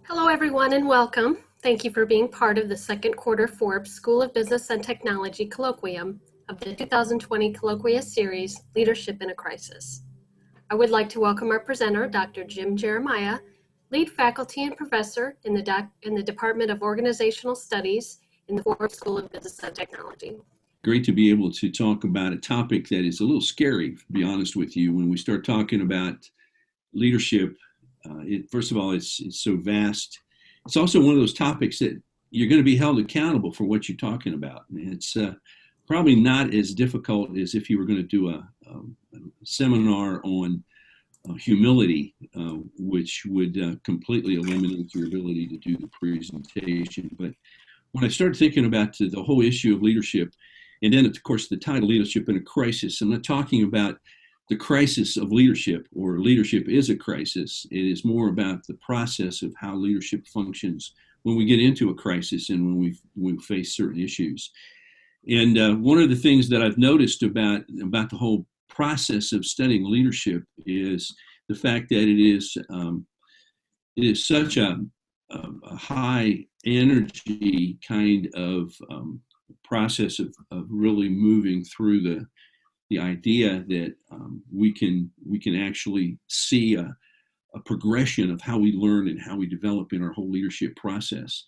Hello, everyone, and welcome. Thank you for being part of the second quarter Forbes School of Business and Technology Colloquium of the 2020 Colloquia series, Leadership in a Crisis. I would like to welcome our presenter, Dr. Jim Jeremiah, lead faculty and professor in the Department of Organizational Studies in the Forbes School of Business and Technology. Great to be able to talk about a topic that is a little scary, to be honest with you. When we start talking about leadership, first of all, it's so vast. It's also one of those topics that you're going to be held accountable for what you're talking about. And it's probably not as difficult as if you were going to do a seminar on humility, which would completely eliminate your ability to do the presentation. But when I started thinking about the whole issue of leadership, and then, of course, the title, Leadership in a Crisis, I'm not talking about the crisis of leadership, or leadership is a crisis. It is more about the process of how leadership functions when we get into a crisis and when we face certain issues. And one of the things that I've noticed about the whole process of studying leadership is the fact that it is such a high energy kind of process of really moving through the idea that we can actually see a progression of how we learn and how we develop in our whole leadership process.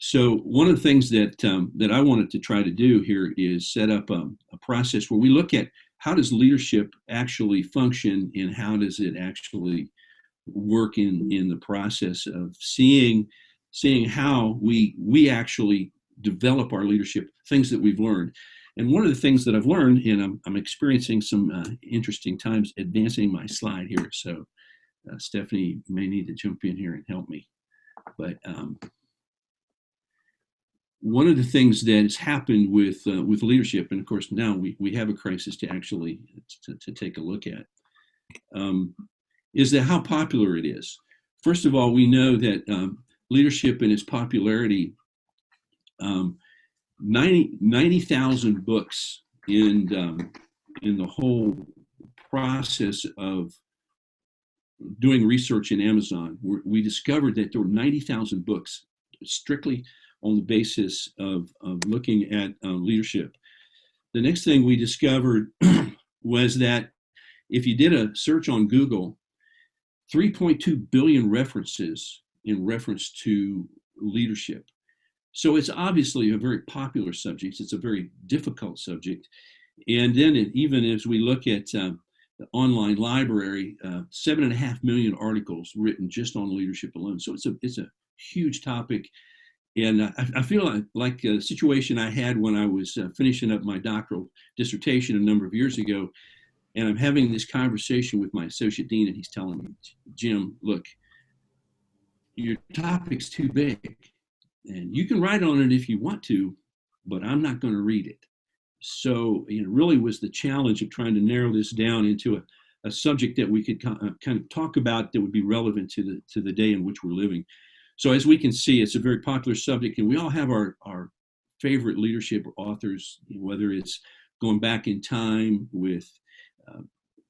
So one of the things that I wanted to try to do here is set up a process where we look at how does leadership actually function and how does it actually work in the process of seeing how we actually develop our leadership, things that we've learned. And one of the things that I've learned, and I'm experiencing some interesting times advancing my slide here, so Stephanie may need to jump in here and help me. But one of the things that has happened with leadership, and of course now we have a crisis to actually to take a look at, is that how popular it is. First of all, we know that leadership and its popularity, 90,000 books in the whole process of doing research in Amazon. We discovered that there were 90,000 books strictly on the basis of looking at leadership. The next thing we discovered was that if you did a search on Google, 3.2 billion references in reference to leadership. So it's obviously a very popular subject. It's a very difficult subject. And then even as we look at the online library, 7.5 million articles written just on leadership alone. So it's a huge topic. And I feel like a situation I had when I was finishing up my doctoral dissertation a number of years ago. And I'm having this conversation with my associate dean, and he's telling me, Jim, look, your topic's too big. And you can write on it if you want to, but I'm not going to read it. So it really was the challenge of trying to narrow this down into a subject that we could kind of talk about that would be relevant to the day in which we're living. So as we can see, it's a very popular subject, and we all have our favorite leadership authors, whether it's going back in time with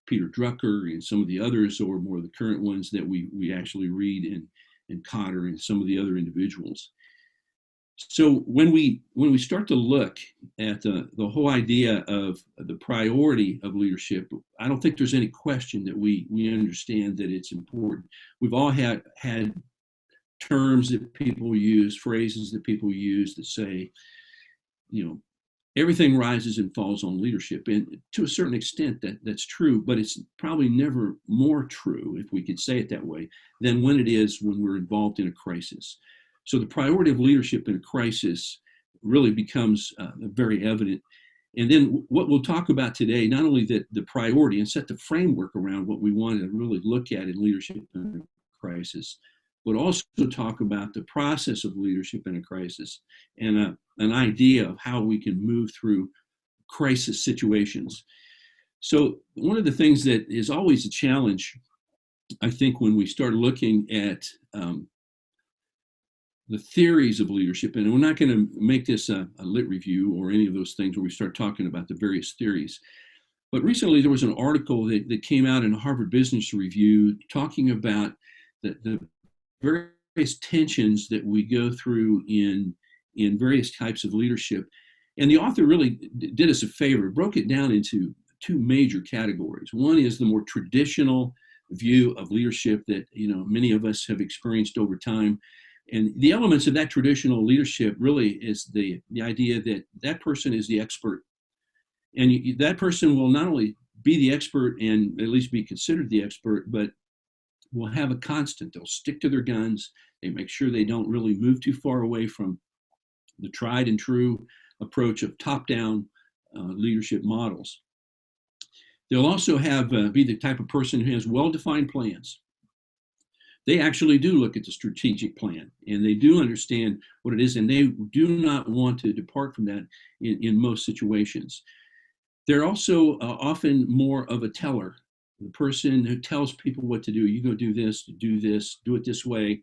Peter Drucker and some of the others, or more of the current ones that we actually read in Cotter and some of the other individuals. So when we start to look at the whole idea of the priority of leadership, I don't think there's any question that we understand that it's important. We've all had terms that people use, phrases that people use that say, everything rises and falls on leadership. And to a certain extent that's true, but it's probably never more true, if we could say it that way, than when it is when we're involved in a crisis. So the priority of leadership in a crisis really becomes very evident. And then what we'll talk about today, not only the priority and set the framework around what we want to really look at in leadership in a crisis, but also talk about the process of leadership in a crisis and an idea of how we can move through crisis situations. So one of the things that is always a challenge, I think, when we start looking at the theories of leadership, and we're not going to make this a lit review or any of those things where we start talking about the various theories. But recently there was an article that came out in Harvard Business Review talking about the very various tensions that we go through in various types of leadership. And the author really did us a favor, broke it down into two major categories. One is the more traditional view of leadership that many of us have experienced over time. And the elements of that traditional leadership really is the idea that that person is the expert. And that person will not only be the expert and at least be considered the expert, but will have a constant. They'll stick to their guns. They make sure they don't really move too far away from the tried and true approach of top-down leadership models. They'll also be the type of person who has well-defined plans. They actually do look at the strategic plan, and they do understand what it is, and they do not want to depart from that in most situations. They're also often more of a teller, the person who tells people what to do. You go do this, do it this way.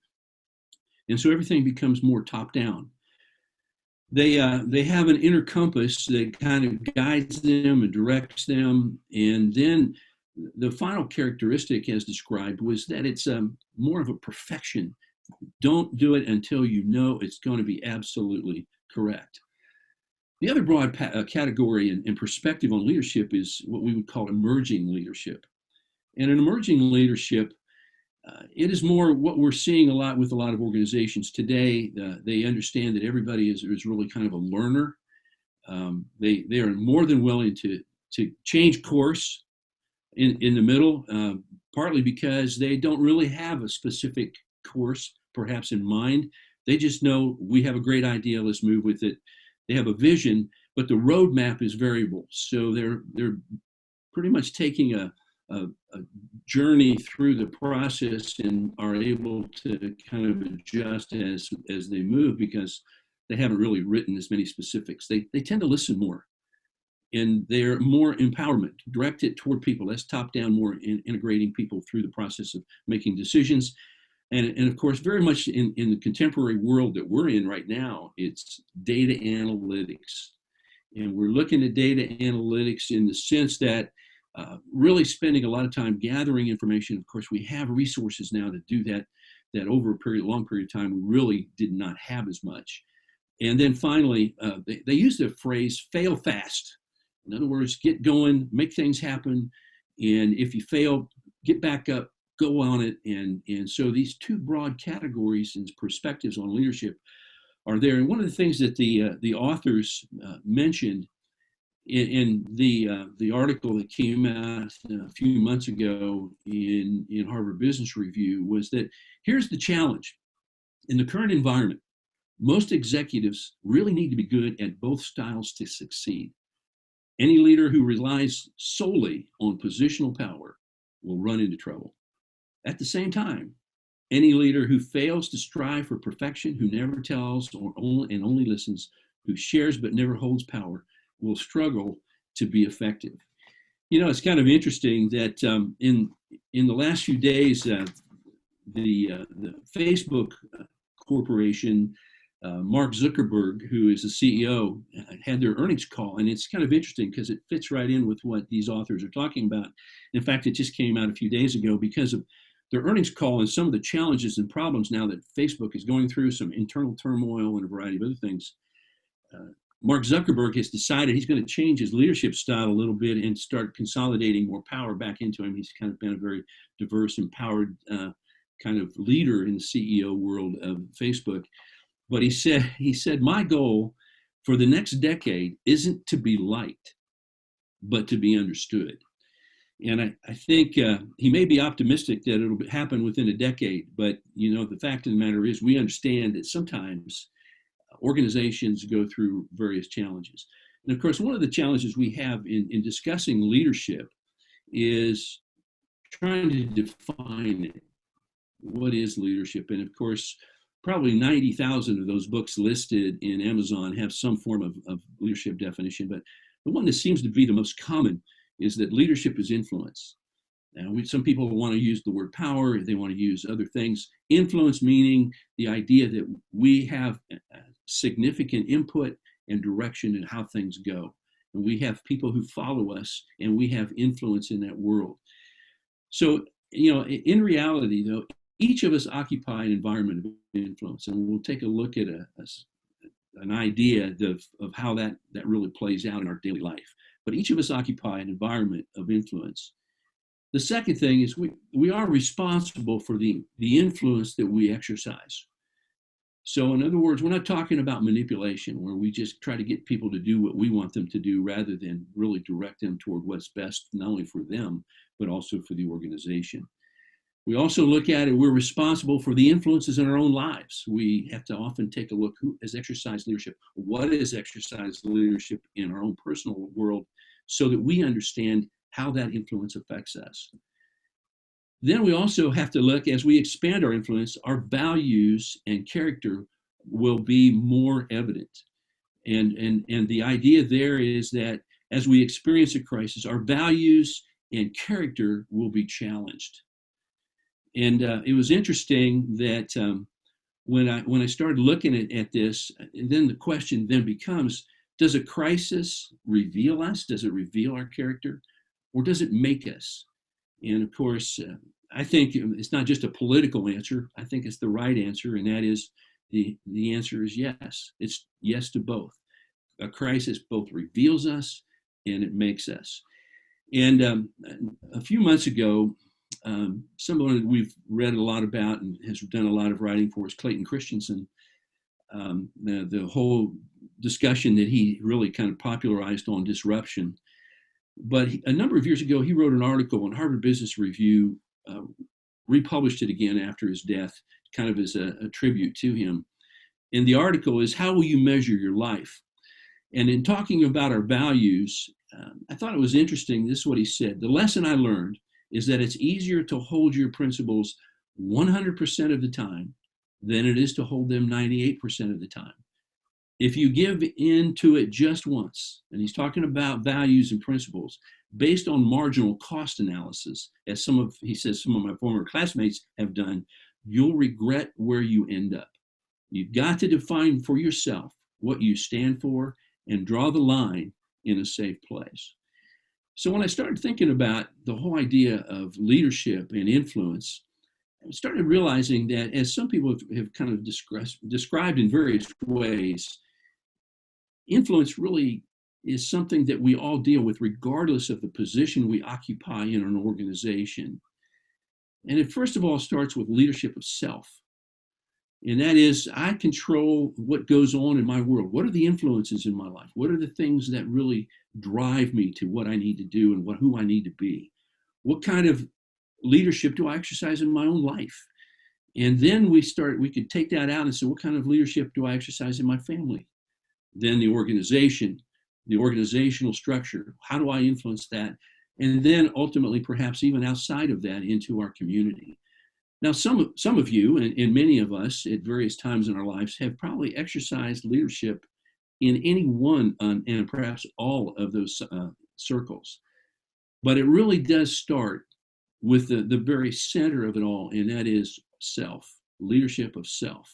And so everything becomes more top-down. They have an inner compass that kind of guides them and directs them. And then the final characteristic, as described, was that it's more of a perfection. Don't do it until you know it's going to be absolutely correct. The other broad category and perspective on leadership is what we would call emerging leadership. And in emerging leadership, it is more what we're seeing a lot with a lot of organizations today. They understand that everybody is really kind of a learner. They are more than willing to change course in the middle, partly because they don't really have a specific course perhaps in mind. They just know we have a great idea, let's move with it. They have a vision, but the roadmap is variable. So they're pretty much taking a journey through the process and are able to kind of adjust as they move because they haven't really written as many specifics. They tend to listen more, and they're more empowerment, direct it toward people. That's top down, more integrating people through the process of making decisions. And of course, very much in the contemporary world that we're in right now, it's data analytics. And we're looking at data analytics in the sense that really spending a lot of time gathering information. Of course, we have resources now to do that over a long period of time, we really did not have as much. And then finally, they use the phrase fail fast. In other words, get going, make things happen. And if you fail, get back up, go on it. And so these two broad categories and perspectives on leadership are there. And one of the things that the authors mentioned in the article that came out a few months ago in Harvard Business Review was that here's the challenge. In the current environment, most executives really need to be good at both styles to succeed. Any leader who relies solely on positional power will run into trouble. At the same time, any leader who fails to strive for perfection, who never tells and only listens, who shares but never holds power, will struggle to be effective. It's kind of interesting that in the last few days, the Facebook corporation, Mark Zuckerberg, who is the CEO, had their earnings call. And it's kind of interesting because it fits right in with what these authors are talking about. In fact, it just came out a few days ago because of their earnings call and some of the challenges and problems now that Facebook is going through, some internal turmoil and a variety of other things. Mark Zuckerberg has decided he's going to change his leadership style a little bit and start consolidating more power back into him. He's kind of been a very diverse, empowered kind of leader in the CEO world of Facebook. But he said, my goal for the next decade isn't to be liked, but to be understood. And I think he may be optimistic that it'll happen within a decade. But, the fact of the matter is we understand that sometimes organizations go through various challenges. And of course, one of the challenges we have in discussing leadership is trying to define it. What is leadership? And of course, probably 90,000 of those books listed in Amazon have some form of leadership definition. But the one that seems to be the most common is that leadership is influence. Now, some people want to use the word power. They want to use other things. Influence meaning the idea that we have significant input and direction in how things go. And we have people who follow us, and we have influence in that world. So, in reality, though, each of us occupy an environment of influence, and we'll take a look at an idea of how that really plays out in our daily life. But each of us occupy an environment of influence. The second thing is we are responsible for the influence that we exercise. So in other words, we're not talking about manipulation where we just try to get people to do what we want them to do rather than really direct them toward what's best, not only for them, but also for the organization. We also look at it, we're responsible for the influences in our own lives. We have to often take a look, who has exercised leadership? What is exercised leadership in our own personal world so that we understand how that influence affects us. Then we also have to look, as we expand our influence, our values and character will be more evident. And the idea there is that as we experience a crisis, our values and character will be challenged. And it was interesting that when I started looking at this, and then the question then becomes, does a crisis reveal us? Does it reveal our character? Or does it make us? And of course, I think it's not just a political answer. I think it's the right answer, and that is the answer is yes. It's yes to both. A crisis both reveals us and it makes us. And a few months ago, someone that we've read a lot about and has done a lot of writing for is Clayton Christensen. The whole discussion that he really kind of popularized on disruption. But a number of years ago, he wrote an article in Harvard Business Review, republished it again after his death, kind of as a tribute to him. And the article is, how will you measure your life? And in talking about our values, I thought it was interesting. This is what he said. The lesson I learned is that it's easier to hold your principles 100% of the time than it is to hold them 98% of the time. If you give in to it just once, and he's talking about values and principles based on marginal cost analysis, as he says some of my former classmates have done, you'll regret where you end up. You've got to define for yourself what you stand for and draw the line in a safe place. So when I started thinking about the whole idea of leadership and influence, I started realizing that, as some people have kind of described in various ways, influence really is something that we all deal with regardless of the position we occupy in an organization. And it first of all starts with leadership of self. And that is, I control what goes on in my world. What are the influences in my life? What are the things that really drive me to what I need to do and who I need to be? What kind of leadership do I exercise in my own life? And then we could take that out and say, what kind of leadership do I exercise in my family? Then the organization, the organizational structure, how do I influence that? And then ultimately, perhaps even outside of that, into our community. Now, some of you and many of us at various times in our lives have probably exercised leadership in any one and perhaps all of those circles. But it really does start with the very center of it all, and that is self, leadership of self.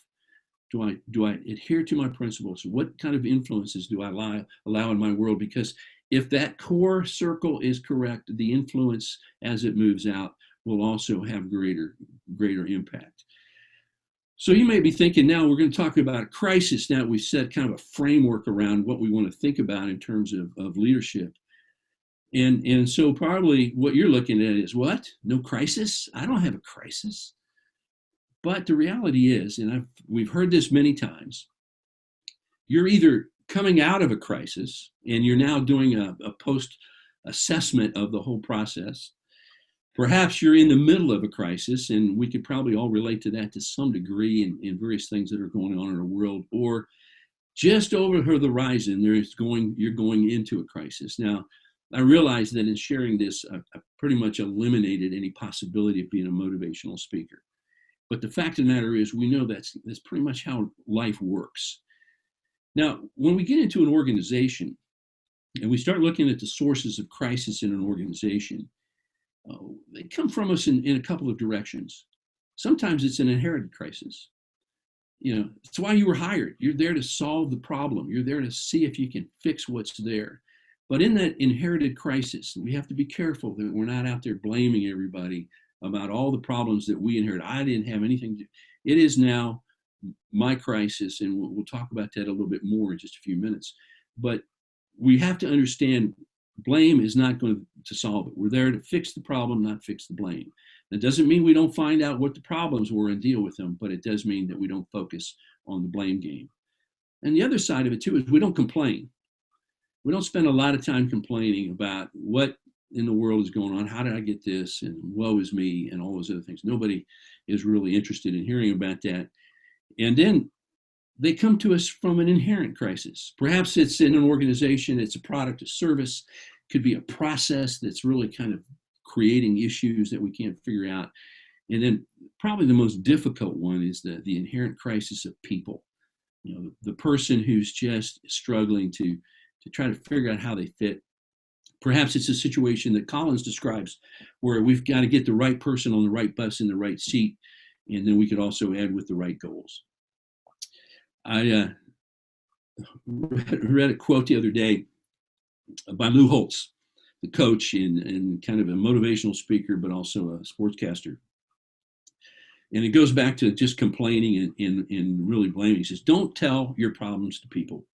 Do I adhere to my principles? What kind of influences do I allow in my world? Because if that core circle is correct, the influence as it moves out will also have greater impact. So you may be thinking, now we're going to talk about a crisis. Now we've set kind of a framework around what we want to think about in terms of leadership. And so probably what you're looking at is, what? No crisis? I don't have a crisis. But the reality is, and we've heard this many times, you're either coming out of a crisis and you're now doing a post-assessment of the whole process. Perhaps you're in the middle of a crisis, and we could probably all relate to that to some degree in various things that are going on in our world, or just over the horizon, you're going into a crisis. Now, I realize that in sharing this, I pretty much eliminated any possibility of being a motivational speaker. But the fact of the matter is, we know that's pretty much how life works. Now, when we get into an organization and we start looking at the sources of crisis in an organization, they come from us in a couple of directions. Sometimes it's an inherited crisis. It's why you were hired. You're there to solve the problem. You're there to see if you can fix what's there. But in that inherited crisis, we have to be careful that we're not out there blaming everybody about all the problems that we inherit. I didn't have anything to, it is now my crisis, and we'll talk about that a little bit more in just a few minutes. But we have to understand blame is not going to solve it. We're there to fix the problem, not fix the blame. That doesn't mean we don't find out what the problems were and deal with them, but it does mean that we don't focus on the blame game. And the other side of it too is we don't complain. We don't spend a lot of time complaining about what in the world is going on. How did I get this? And woe is me and all those other things. Nobody is really interested in hearing about that. And then they come to us from an inherent crisis. Perhaps it's in an organization, it's a product, a service, could be a process that's really kind of creating issues that we can't figure out. And then probably the most difficult one is the inherent crisis of people. You know, the person who's just struggling to try to figure out how they fit. Perhaps it's a situation that Collins describes where we've got to get the right person on the right bus in the right seat, and then we could also add with the right goals. I read a quote the other day by Lou Holtz, the coach and kind of a motivational speaker, but also a sportscaster. And it goes back to just complaining and really blaming. He says, don't tell your problems to people.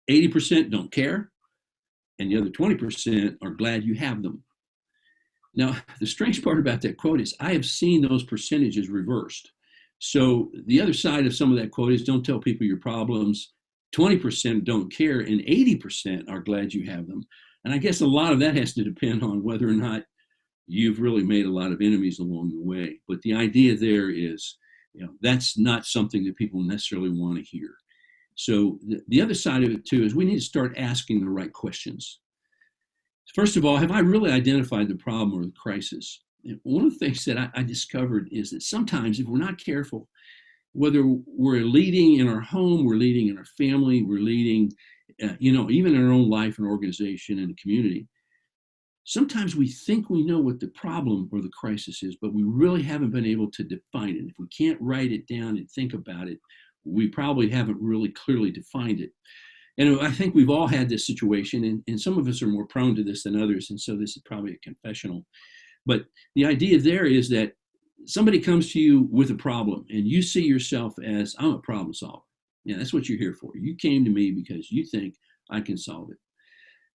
80% don't care, and the other 20% are glad you have them. Now, the strange part about that quote is I have seen those percentages reversed. So the other side of some of that quote is don't tell people your problems, 20% don't care, and 80% are glad you have them. And I guess a lot of that has to depend on whether or not you've really made a lot of enemies along the way. But the idea there is, you know, that's not something that people necessarily want to hear. So the other side of it too is we need to start asking the right questions. First of all, have I really identified the problem or the crisis? And one of the things that I discovered is that sometimes if we're not careful, whether we're leading in our home, we're leading in our family, we're leading, even in our own life and organization and the community, sometimes we think we know what the problem or the crisis is, but we really haven't been able to define it. If we can't write it down and think about it, we probably haven't really clearly defined it. And I think we've all had this situation, and some of us are more prone to this than others, and so this is probably a confessional. But the idea there is that somebody comes to you with a problem, and you see yourself as, I'm a problem solver. Yeah, that's what you're here for. You came to me because you think I can solve it.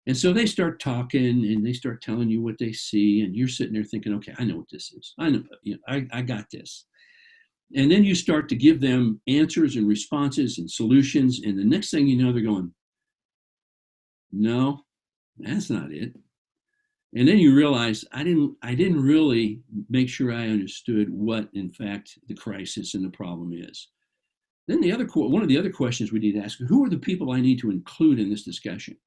And so they start talking, and they start telling you what they see, and you're sitting there thinking, okay, I know what this is. I know, I got this. And then you start to give them answers and responses and solutions. And the next thing you know, they're going, no, that's not it. And then you realize I didn't really make sure I understood what, in fact, the crisis and the problem is. Then one of the other questions we need to ask, who are the people I need to include in this discussion?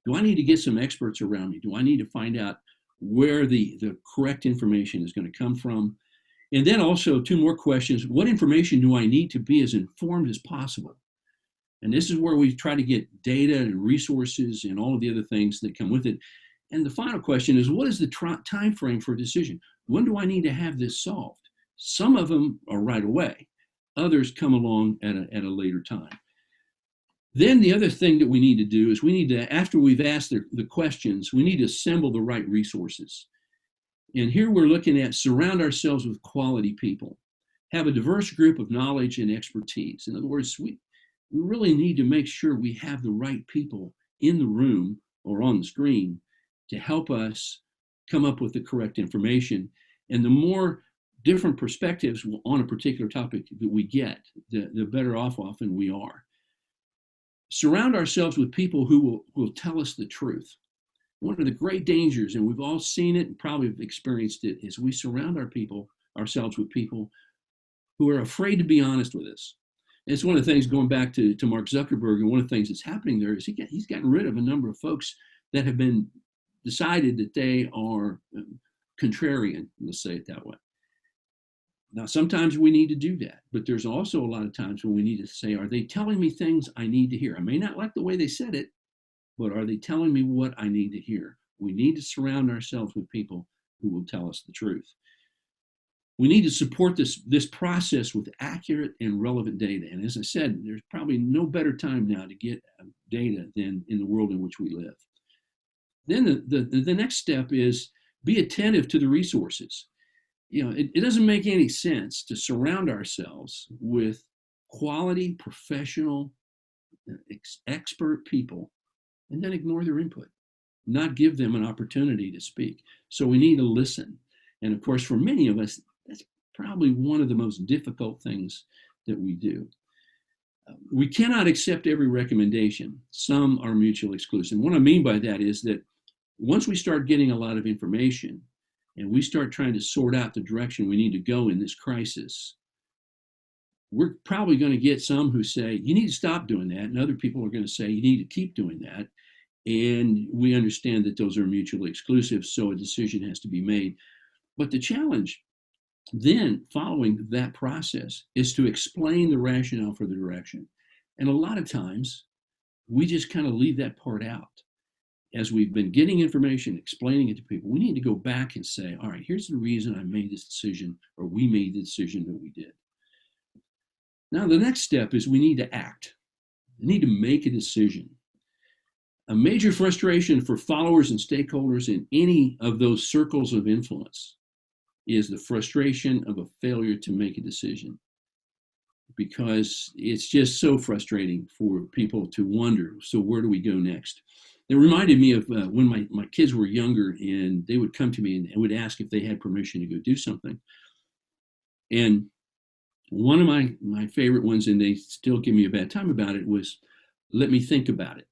Do I need to get some experts around me? Do I need to find out where the correct information is going to come from? And then also 2 more questions. What information do I need to be as informed as possible? And this is where we try to get data and resources and all of the other things that come with it. And the final question is, what is the time frame for a decision? When do I need to have this solved? Some of them are right away. Others come along at a later time. Then the other thing that we need to do is we need to, after we've asked the questions, we need to assemble the right resources. And here we're looking at surround ourselves with quality people, have a diverse group of knowledge and expertise. In other words, we really need to make sure we have the right people in the room or on the screen to help us come up with the correct information. And the more different perspectives on a particular topic that we get, the better off often we are. Surround ourselves with people who will tell us the truth. One of the great dangers, and we've all seen it and probably have experienced it, is we surround ourselves with people who are afraid to be honest with us. And it's one of the things, going back to Mark Zuckerberg, and one of the things that's happening there is he's gotten rid of a number of folks that have been decided that they are contrarian, let's say it that way. Now, sometimes we need to do that, but there's also a lot of times when we need to say, are they telling me things I need to hear? I may not like the way they said it, but are they telling me what I need to hear? We need to surround ourselves with people who will tell us the truth. We need to support this process with accurate and relevant data. And as I said, there's probably no better time now to get data than in the world in which we live. Then the next step is be attentive to the resources. it doesn't make any sense to surround ourselves with quality, professional, expert people and then ignore their input, not give them an opportunity to speak. So we need to listen. And of course, for many of us, that's probably one of the most difficult things that we do. We cannot accept every recommendation. Some are mutually exclusive. And what I mean by that is that once we start getting a lot of information and we start trying to sort out the direction we need to go in this crisis, we're probably going to get some who say, you need to stop doing that. And other people are going to say, you need to keep doing that. And we understand that those are mutually exclusive, so a decision has to be made. But the challenge then, following that process, is to explain the rationale for the direction. And a lot of times, we just kind of leave that part out. As we've been getting information, explaining it to people, we need to go back and say, all right, here's the reason I made this decision, or we made the decision that we did. Now, the next step is we need to act. We need to make a decision. A major frustration for followers and stakeholders in any of those circles of influence is the frustration of a failure to make a decision, because it's just so frustrating for people to wonder, so where do we go next? It reminded me of when my kids were younger, and they would come to me and would ask if they had permission to go do something. And one of my favorite ones, and they still give me a bad time about it, was, let me think about it.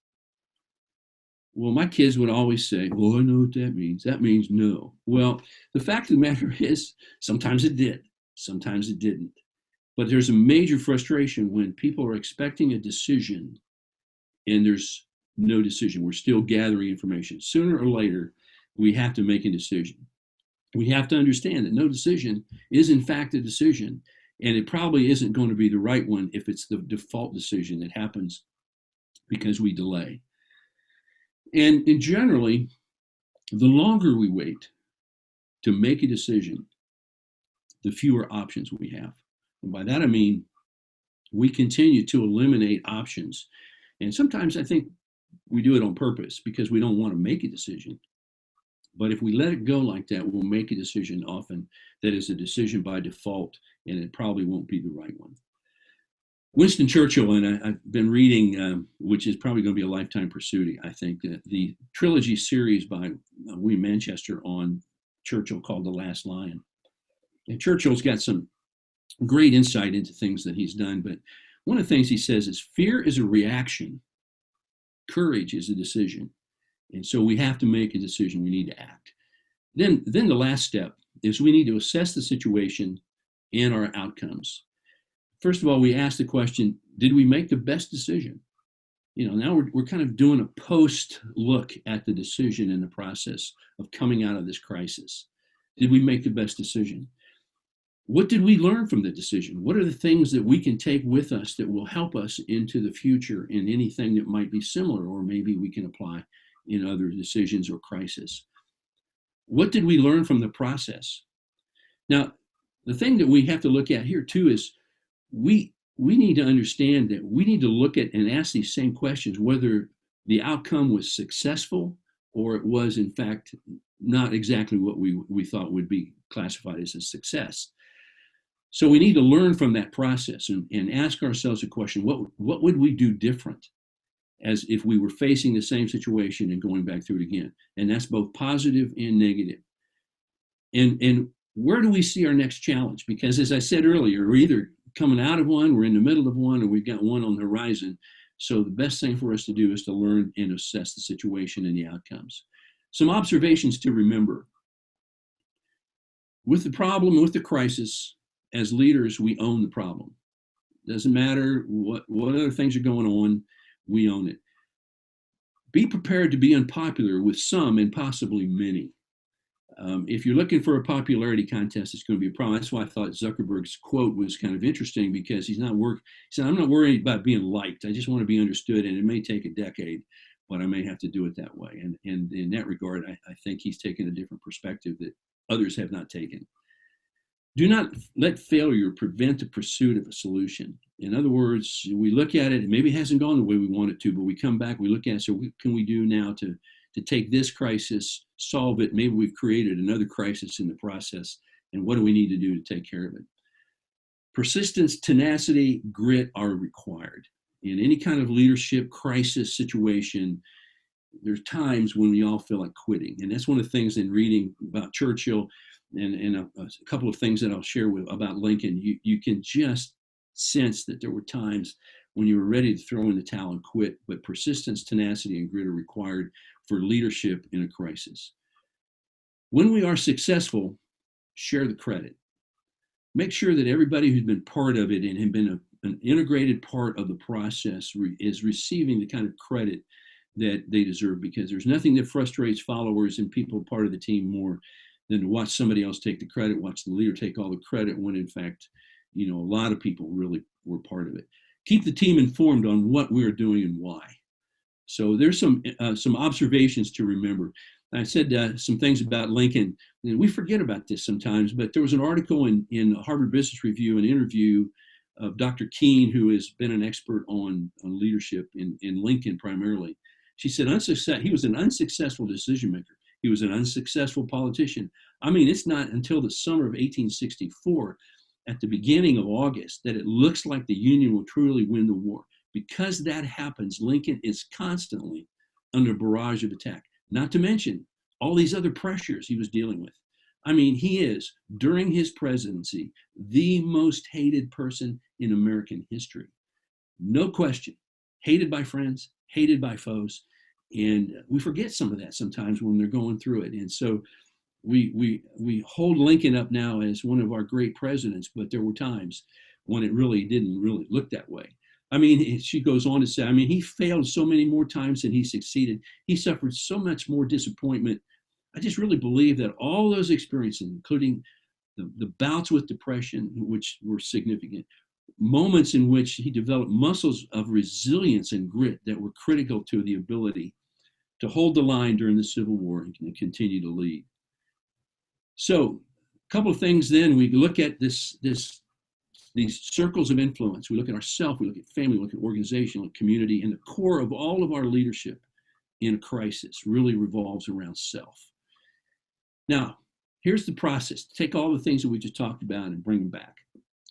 Well, my kids would always say, well, I know what that means. That means no. Well, the fact of the matter is, sometimes it did, sometimes it didn't. But there's a major frustration when people are expecting a decision and there's no decision. We're still gathering information. Sooner or later, we have to make a decision. We have to understand that no decision is in fact a decision, and it probably isn't going to be the right one if it's the default decision that happens because we delay. And generally, the longer we wait to make a decision, the fewer options we have. And by that I mean, we continue to eliminate options. And sometimes I think we do it on purpose because we don't want to make a decision. But if we let it go like that, we'll make a decision often that is a decision by default, and it probably won't be the right one. Winston Churchill, and I've been reading, which is probably going to be a lifetime pursuit, I think, the trilogy series by William Manchester on Churchill called The Last Lion. And Churchill's got some great insight into things that he's done, but one of the things he says is fear is a reaction, courage is a decision. And so we have to make a decision, we need to act. Then the last step is we need to assess the situation and our outcomes. First of all, we ask the question, did we make the best decision? Now we're kind of doing a post look at the decision in the process of coming out of this crisis. Did we make the best decision? What did we learn from the decision? What are the things that we can take with us that will help us into the future in anything that might be similar, or maybe we can apply in other decisions or crises? What did we learn from the process? Now, the thing that we have to look at here too is we need to understand that we need to look at and ask these same questions, whether the outcome was successful or it was in fact not exactly what we thought would be classified as a success. So we need to learn from that process and ask ourselves a question, what would we do different as if we were facing the same situation and going back through it again? And that's both positive and negative. And where do we see our next challenge? Because as I said earlier, we're either coming out of one, we're in the middle of one, or we've got one on the horizon. So the best thing for us to do is to learn and assess the situation and the outcomes. Some observations to remember. With the problem, with the crisis, as leaders, we own the problem. Doesn't matter what other things are going on, we own it. Be prepared to be unpopular with some and possibly many. If you're looking for a popularity contest, it's going to be a problem. That's why I thought Zuckerberg's quote was kind of interesting, because he said, I'm not worried about being liked. I just want to be understood, and it may take a decade, but I may have to do it that way. And in that regard, I think he's taken a different perspective that others have not taken. Do not let failure prevent the pursuit of a solution. In other words, we look at it, and maybe it hasn't gone the way we want it to, but we come back, we look at it, so what can we do now to take this crisis, solve it? Maybe we've created another crisis in the process, And what do we need to do to take care of it? Persistence, tenacity, grit are required. In any kind of leadership crisis situation, there's times when we all feel like quitting. And that's one of the things in reading about Churchill and a couple of things that I'll share about Lincoln. You can just sense that there were times when you were ready to throw in the towel and quit, but persistence, tenacity, and grit are required for leadership in a crisis. When we are successful, share the credit. Make sure that everybody who's been part of it and have been an integrated part of the process is receiving the kind of credit that they deserve, because there's nothing that frustrates followers and people part of the team more than to watch somebody else take the credit, watch the leader take all the credit, when in fact, a lot of people really were part of it. Keep the team informed on what we're doing and why. So there's some observations to remember. I said some things about Lincoln, and we forget about this sometimes, but there was an article in Harvard Business Review, an interview of Dr. Keene, who has been an expert on leadership in Lincoln primarily. She said he was an unsuccessful decision maker. He was an unsuccessful politician. I mean, it's not until the summer of 1864, at the beginning of August, that it looks like the Union will truly win the war. Because that happens, Lincoln is constantly under a barrage of attack, not to mention all these other pressures he was dealing with. I mean, he is, during his presidency, the most hated person in American history. No question. Hated by friends, hated by foes. And we forget some of that sometimes when they're going through it. And so we hold Lincoln up now as one of our great presidents, but there were times when it really didn't really look that way. I mean, she goes on to say, I mean, he failed so many more times than he succeeded. He suffered so much more disappointment. I just really believe that all those experiences, including the bouts with depression, which were significant, moments in which he developed muscles of resilience and grit that were critical to the ability to hold the line during the Civil War and continue to lead. So a couple of things then, we look at these circles of influence. We look at ourselves, we look at family, we look at organization, look at community, and the core of all of our leadership in a crisis really revolves around self. Now, here's the process. Take all the things that we just talked about and bring them back.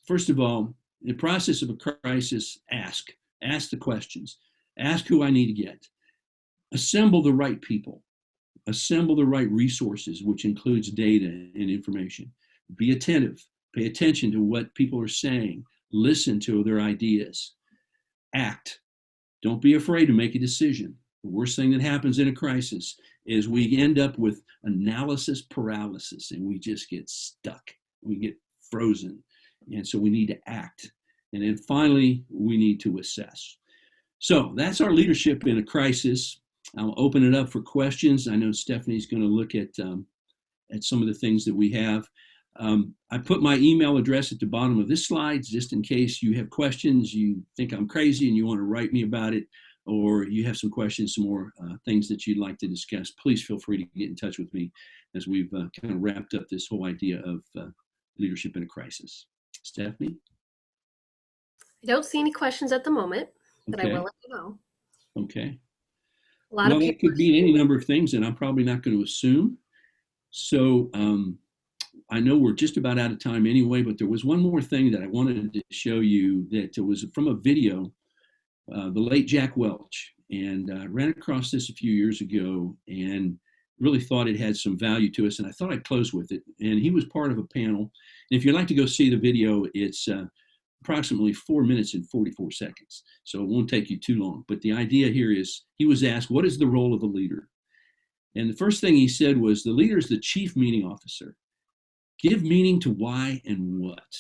First of all, in the process of a crisis, ask the questions. Ask who I need to get. Assemble the right people. Assemble the right resources, which includes data and information. Be attentive. Pay attention to what people are saying. Listen to their ideas. Act. Don't be afraid to make a decision. The worst thing that happens in a crisis is we end up with analysis paralysis and we just get stuck. We get frozen. And so we need to act. And then finally, we need to assess. So that's our leadership in a crisis. I'll open it up for questions. I know Stephanie's going to look at some of the things that we have. I put my email address at the bottom of this slide, just in case you have questions, you think I'm crazy and you want to write me about it, or you have some questions, some more things that you'd like to discuss. Please feel free to get in touch with me as we've kind of wrapped up this whole idea of leadership in a crisis. Stephanie? I don't see any questions at the moment, but Okay. I will let you know. Okay. Well, it could mean any number of things, and I'm probably not going to assume. So I know we're just about out of time anyway, but there was one more thing that I wanted to show you that was from a video, the late Jack Welch. And I ran across this a few years ago and really thought it had some value to us. And I thought I'd close with it. And he was part of a panel. And if you'd like to go see the video, it's approximately 4 minutes and 44 seconds. So it won't take you too long. But the idea here is he was asked, what is the role of a leader? And the first thing he said was, the leader is the chief meaning officer. Give meaning to why and what.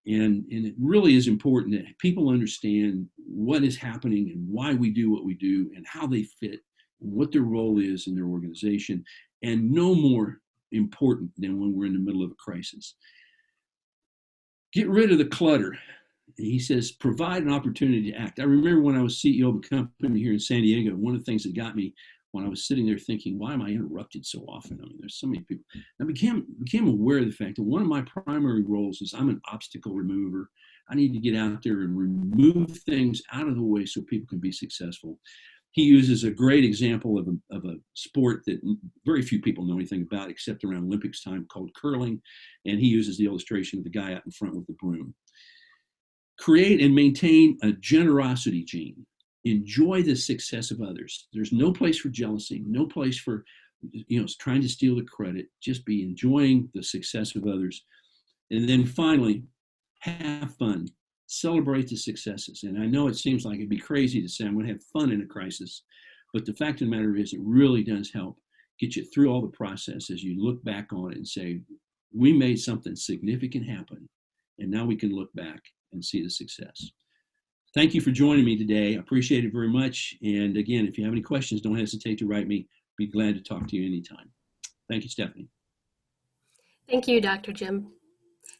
And it really is important that people understand what is happening and why we do what we do and how they fit, and what their role is in their organization, and no more important than when we're in the middle of a crisis. Get rid of the clutter. He says, provide an opportunity to act. I remember when I was CEO of a company here in San Diego, one of the things that got me when I was sitting there thinking, why am I interrupted so often? I mean, there's so many people. I became aware of the fact that one of my primary roles is I'm an obstacle remover. I need to get out there and remove things out of the way so people can be successful. he uses a great example of a sport that very few people know anything about except around Olympics time, called curling. And he uses the illustration of the guy out in front with the broom. Create and maintain a generosity gene. Enjoy the success of others. There's no place for jealousy, no place for trying to steal the credit. Just be enjoying the success of others. And then finally, have fun. Celebrate the successes. And I know it seems like it'd be crazy to say I'm going to have fun in a crisis, but the fact of the matter is it really does help get you through all the process as you look back on it and say, we made something significant happen, and now we can look back and see the success. Thank you for joining me today. I appreciate it very much. And again, if you have any questions, don't hesitate to write me. Be glad to talk to you anytime. Thank you, Stephanie. Thank you, Dr. Jim.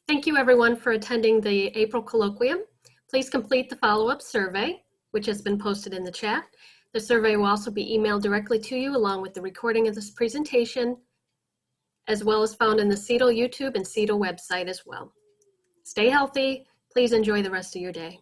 Thank you, everyone, for attending the April Colloquium. Please complete the follow-up survey, which has been posted in the chat. The survey will also be emailed directly to you along with the recording of this presentation, as well as found in the CETL YouTube and CETL website as well. Stay healthy. Please enjoy the rest of your day.